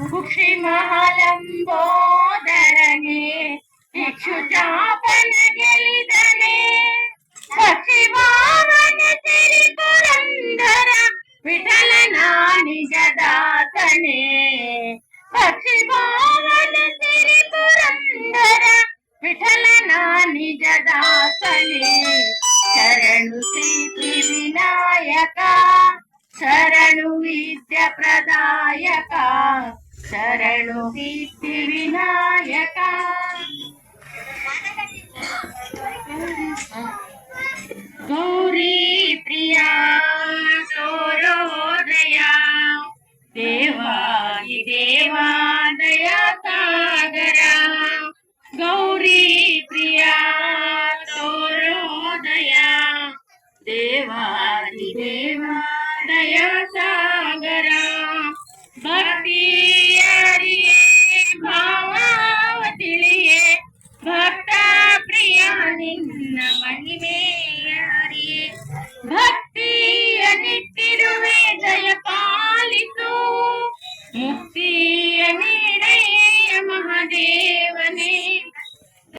ಕುಕ್ಷಿ ಮಹಾಲಂಬೋದರನೆ ಇಕ್ಷುಚಾಪನ ಗೆಲಿದನೆ ಪಕ್ಷಿ ವಾಮನ ಸಿರಿ ಪುರಂದರ ವಿಠಲನ ನಿಜದಾತನೇ ಪಕ್ಷಿ ವಾಮನ ಸಿರಿ ಪುರಂದರ ವಿಠಲನ ನಿಜದಾತನೇ ಶರಣು ಸಿದ್ಧಿ ವಿನಾಯಕ ಶರಣು ವಿದ್ಯ ಪ್ರದಾಯಕ ಶರಣು ಸಿದ್ಧಿ ವಿನಾಯಕ ಗೌರಿ ಪ್ರಿಯ ಸೂರ್ಯೋದಯ ದೇವಾದಿ ದೇವಾ ದಯಾ ಸಾಗರ ಗೌರಿ ಪ್ರಿಯ ಸೂರ್ಯೋದಯ ದೇವಾದಿ ದೇವಾ ದಯಾ ಸಾಗರ ಭಕ್ತಿಯರಿಯೇ ಭಾವ ತಿಳಿಯೇ ಭಕ್ತ ಪ್ರಿಯ ನಿನ್ನ ಮಹಿಮೆಯರಿಯೇ ಭಕ್ತಿಯ ನಿಟ್ಟಿರುವೆ ದಯ ಪಾಲಿಸು